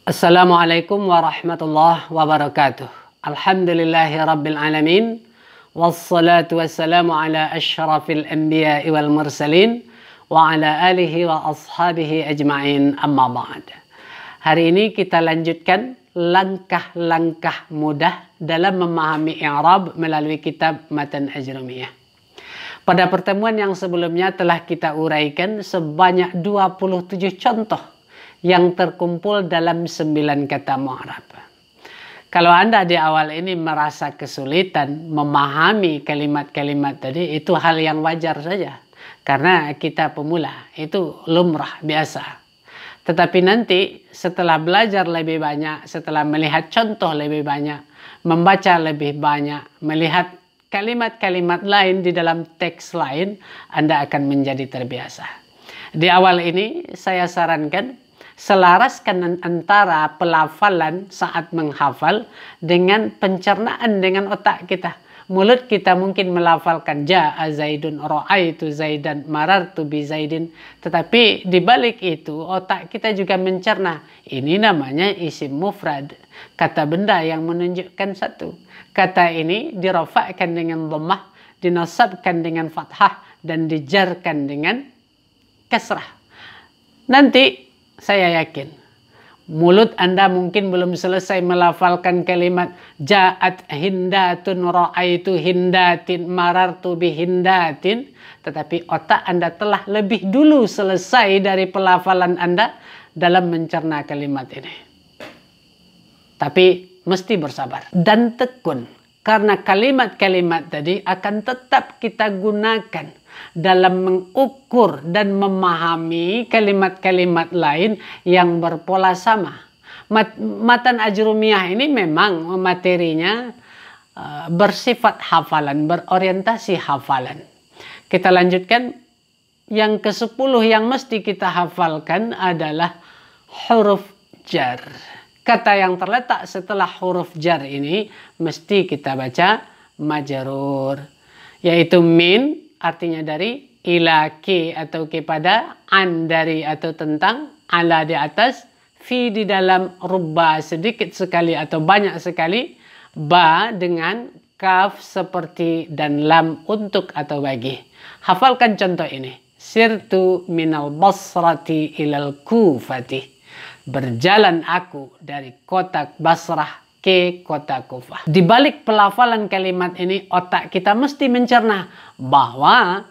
Assalamualaikum warahmatullahi wabarakatuh. Alhamdulillahi rabbil alamin. Wassalatu wassalamu ala asyrafil anbiya'i wal mursalin. Wa ala alihi wa ashabihi ajma'in, amma ba'd. Hari ini kita lanjutkan langkah-langkah mudah dalam memahami i'rab melalui kitab Matan Ajrumiyah. Pada pertemuan yang sebelumnya telah kita uraikan sebanyak 27 contoh yang terkumpul dalam 9 kata mu'rab. Kalau Anda di awal ini merasa kesulitan memahami kalimat-kalimat tadi, itu hal yang wajar saja. Karena kita pemula, itu lumrah, biasa. Tetapi nanti setelah belajar lebih banyak, setelah melihat contoh lebih banyak, membaca lebih banyak, melihat kalimat-kalimat lain di dalam teks lain, Anda akan menjadi terbiasa. Di awal ini saya sarankan selaraskan antara pelafalan saat menghafal dengan pencernaan dengan otak kita. Mulut kita mungkin melafalkan ja'a Zaidun, ra'aitu Zaidan, marartu bi Zaidin. Tetapi di balik itu otak kita juga mencerna. Ini namanya isim mufrad. Kata benda yang menunjukkan satu. Kata ini dirafa'kan dengan dhammah, dinasabkan dengan fathah, dan dijarkan dengan kasrah. Nanti saya yakin mulut Anda mungkin belum selesai melafalkan kalimat ja'at hindatun, ra'aitu hindatin, marartu bi hindatin, tetapi otak Anda telah lebih dulu selesai dari pelafalan Anda dalam mencerna kalimat ini. Tapi mesti bersabar dan tekun, karena kalimat-kalimat tadi akan tetap kita gunakan dalam mengukur dan memahami kalimat-kalimat lain yang berpola sama. Matan Ajrumiyah ini memang materinya bersifat hafalan, berorientasi hafalan. Kita lanjutkan. Yang ke-10 yang mesti kita hafalkan adalah huruf jar. Kata yang terletak setelah huruf jar ini mesti kita baca majrur, yaitu min, artinya dari, ila ki atau kepada, an dari atau tentang, ala di atas, fi di dalam, rubba sedikit sekali atau banyak sekali, ba dengan kaf seperti, dan lam untuk atau bagi. Hafalkan contoh ini. Sirtu minal basrati ilal kufati. Berjalan aku dari kota Basrah ke kota Kufah. Di balik pelafalan kalimat ini, otak kita mesti mencerna bahwa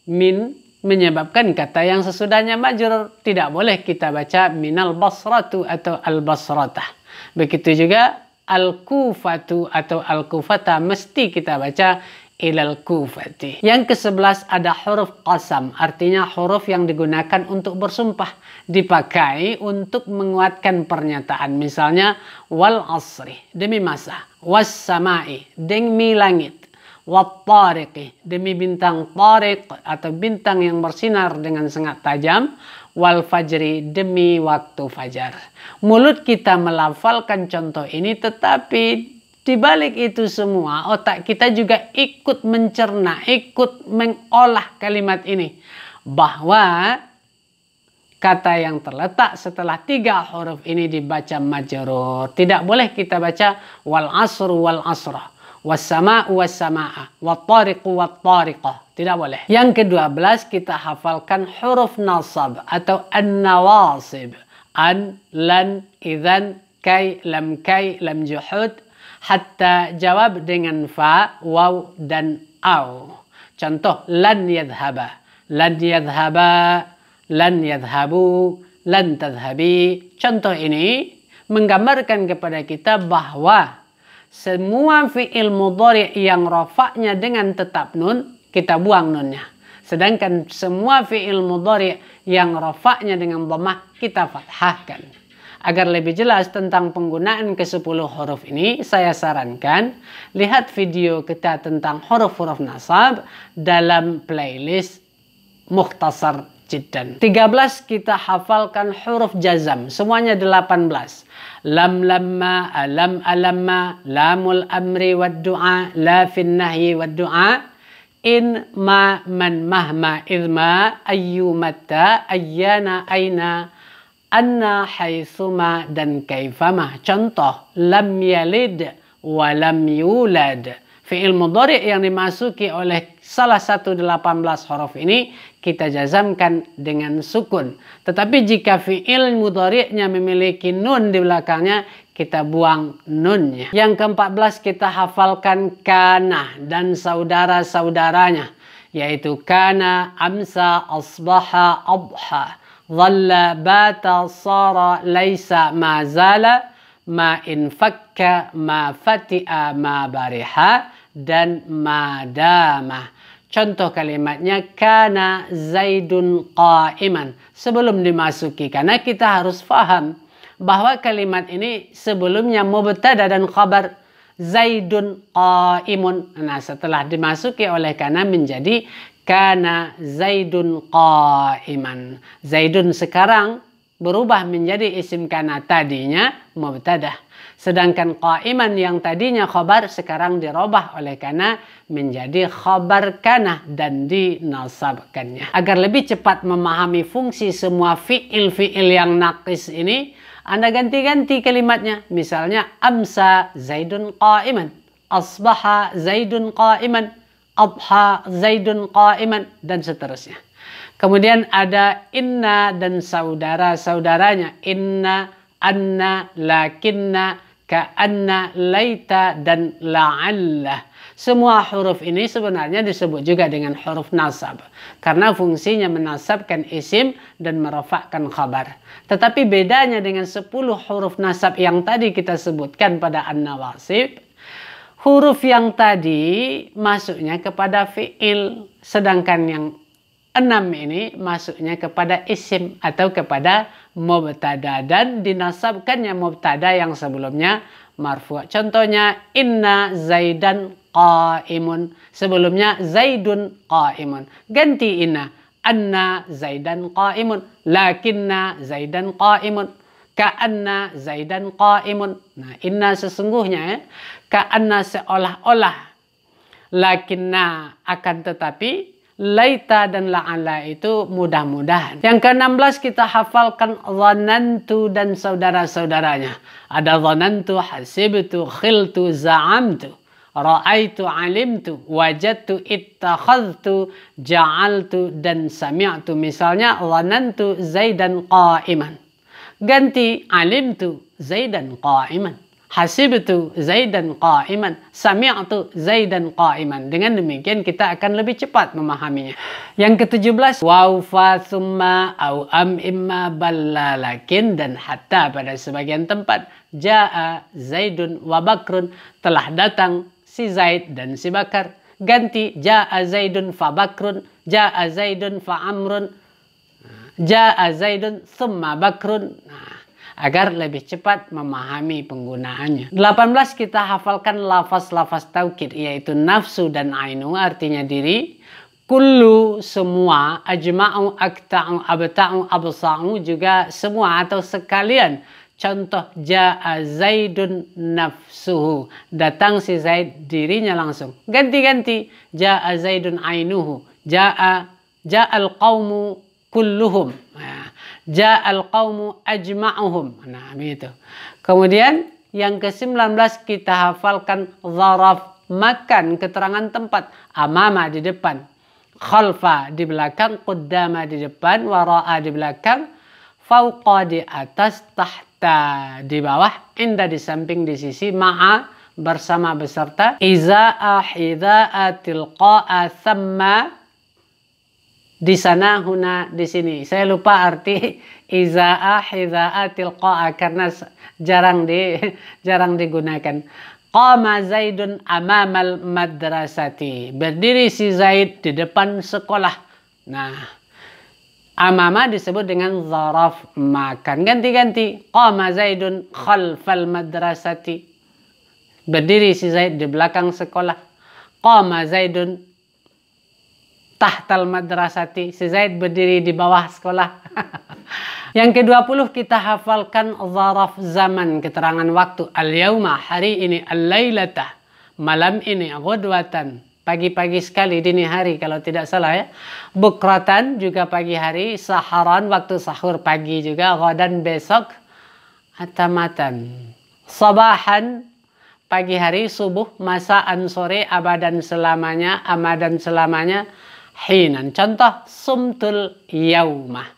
min menyebabkan kata yang sesudahnya majrur. Tidak boleh kita baca minal basratu atau al basratah. Begitu juga al kufatu atau al kufata mesti kita baca ilal kufati. Yang ke-11 ada huruf qasam, artinya huruf yang digunakan untuk bersumpah, dipakai untuk menguatkan pernyataan. Misalnya wal asri, demi masa, was samai, demi langit, wat tariqi, demi bintang tariq atau bintang yang bersinar dengan sangat tajam, wal fajri, demi waktu fajar. Mulut kita melafalkan contoh ini, tetapi di balik itu semua, otak kita juga ikut mencerna, ikut mengolah kalimat ini. Bahwa kata yang terletak setelah 3 huruf ini dibaca majrur. Tidak boleh kita baca wal asru wal asra, was sama'u was sama'a, wat tariqu wat tariqah. Tidak boleh. Yang ke-12 kita hafalkan huruf nasab atau an-nawasib. An, lan, idzan, kai, lam juhud, hatta jawab dengan fa, waw, dan au. Contoh, lan yadhaba, lan yadhaba, lan yadhabu, lan tadhabi. Contoh ini menggambarkan kepada kita bahwa semua fi'il mudhari' yang rafa'nya dengan tetap nun, kita buang nunnya. Sedangkan semua fi'il mudhari' yang rafa'nya dengan dhammah, kita fathahkan. Agar lebih jelas tentang penggunaan ke-10 huruf ini, saya sarankan lihat video kita tentang huruf-huruf nasab dalam playlist Mukhtasar Jiddan. 13 kita hafalkan huruf jazam, semuanya 18. Lam lamma, alam alamma, lamul amri wad du'a, la fin nahyi wad du'a, in ma man mahma idma, ayyumatta, ayyana aina, anna, haitsuma, dan kaifama. Contoh, lam yalid wa lam yulad. Fi'il mudhari' yang dimasuki oleh salah satu 18 huruf ini kita jazamkan dengan sukun. Tetapi jika fi'il mudhari'nya memiliki nun di belakangnya, kita buang nunnya. Yang ke-14 kita hafalkan kana dan saudara-saudaranya, yaitu kana, amsa, asbaha, adha, dhalla, bata, sara, laisa, ma zala, ma infakka, ma fati'a, ma bariha, dan madama. Contoh kalimatnya kana zaidun qa'iman. Sebelum dimasuki kana, kita harus faham bahwa kalimat ini sebelumnya mubtada dan khabar. Zaidun qa'imun. Nah, setelah dimasuki oleh kana menjadi kana zaidun qa'iman. Zaidun sekarang berubah menjadi isim kana, tadinya mubtada. Sedangkan qa'iman yang tadinya khabar sekarang dirubah oleh kana menjadi khabar kana dan dinasabkannya. Agar lebih cepat memahami fungsi semua fi'il-fi'il yang naqis ini, Anda ganti-ganti kalimatnya. Misalnya amsa zaidun qa'iman, asbaha zaidun qa'iman, adha zaidun qa'iman, dan seterusnya. Kemudian ada inna dan saudara-saudaranya. Inna, anna, lakinna, ka'anna, laita, dan la'alla. Semua huruf ini sebenarnya disebut juga dengan huruf nasab. Karena fungsinya menasabkan isim dan merafa'kan khabar. Tetapi bedanya dengan 10 huruf nasab yang tadi kita sebutkan pada an-nawasib, huruf yang tadi masuknya kepada fi'il. Sedangkan yang 6 ini masuknya kepada isim atau kepada mubtada dan dinasabkannya mubtada yang sebelumnya marfu'. Contohnya inna zaidan qa'imun. Sebelumnya zaidun qa'imun. Ganti inna. Anna zaidan qa'imun. Lakinna zaidan qa'imun. Ka'anna zaidan qa'imun. Nah, inna sesungguhnya, ka'anna seolah-olah, lakinna akan tetapi, laita dan la'ala itu mudah-mudahan. Yang ke-16 kita hafalkan dhanantu dan saudara-saudaranya. Ada dhanantu, hasibtu, khiltu, za'amtu, ra'aitu, alimtu, wajadtu, ittakhadhtu, ja'altu, dan sami'tu. Misalnya dhanantu zaidan qa'iman. Ganti alimtu zaidan qa'iman. Hasibtu zaidan qa'iman, sami'tu zaidan qa'iman. Dengan demikian kita akan lebih cepat memahaminya. Yang ke-17, waw, fa, thumma, au, am, imma, balla, lakin, dan hatta pada sebagian tempat. Ja'a zaidun wa bakrun, telah datang si Zaid dan si Bakar. Ganti ja'a zaidun fa bakrun, ja'a zaidun fa amrun, ja'a zaidun thumma bakrun. Agar lebih cepat memahami penggunaannya. 18 kita hafalkan lafaz-lafaz taukid, yaitu nafsu dan ainu, artinya diri. Kullu, semua. Ajma'u, akta'u, abta'u, absa'u, juga semua atau sekalian. Contoh, ja'a zaidun nafsuhu, datang si Zaid dirinya langsung. Ganti-ganti, ja'a zaidun ainuhu, ja'al qawmu kulluhum, ja'al qawmu ajma'uhum. Nah, begitu. Kemudian yang ke-19 kita hafalkan zaraf, makan, keterangan tempat. Amama di depan, khalfa di belakang, qaddama di depan, wara'a di belakang, fauqa di atas, tahta di bawah, inda di samping di sisi, ma'a bersama beserta, iza'a, hida'a, tilqa'a, thamma di sana, huna di sini. Saya lupa arti iza'a, hida'a, tilqa'a karena jarang digunakan. Qama Zaidun amamal madrasati. Berdiri si Zaid di depan sekolah. Nah, amama disebut dengan zaraf makan. Ganti-ganti. Qama Zaidun khalfal madrasati. Berdiri si Zaid di belakang sekolah. Qama Zaidun tahtal madrasati. Si Zaid berdiri di bawah sekolah. Yang ke-20 kita hafalkan zaraf zaman, keterangan waktu. Al-yawma, hari ini. Al-lailata, malam ini. Ghudwatan, pagi-pagi sekali, dini hari kalau tidak salah ya. Bukratan juga pagi hari, saharan waktu sahur pagi juga, ghadan besok, atamatan. Sabahan pagi hari, subuh, masaan sore, abadan selamanya, amadan selamanya, hinan. Contoh, sumtul yaumah,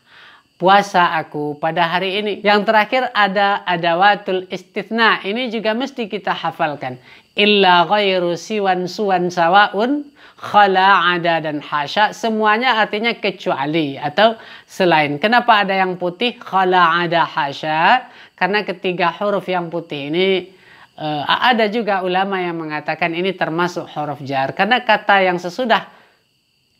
puasa aku pada hari ini. Yang terakhir ada adawatul istithna. Ini juga mesti kita hafalkan. Illa ghairu siwan suwan sawaun khala ada dan hasya. Semuanya artinya kecuali atau selain. Kenapa ada yang putih khala ada hasya? Karena ketiga huruf yang putih ini ada juga ulama yang mengatakan ini termasuk huruf jar. Karena kata yang sesudah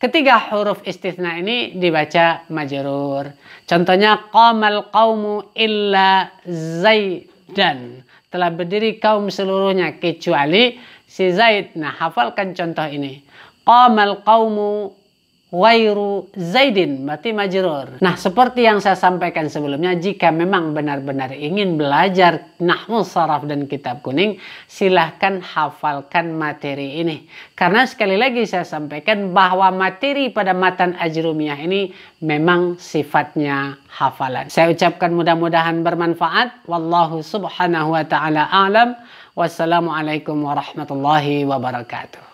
ketiga huruf istitsna ini dibaca majrur. Contohnya qamal qaumu illa Zaidan. Telah berdiri kaum seluruhnya kecuali si Zaid. Nah, hafalkan contoh ini. Qamal qaumu ghairu Zaidin, berarti majrur. Nah, seperti yang saya sampaikan sebelumnya, jika memang benar-benar ingin belajar nahwu, saraf, dan kitab kuning, silahkan hafalkan materi ini. Karena sekali lagi saya sampaikan bahwa materi pada matan Ajrumiyah ini memang sifatnya hafalan. Saya ucapkan mudah-mudahan bermanfaat. Wallahu subhanahu wa ta'ala a'lam. Wassalamualaikum warahmatullahi wabarakatuh.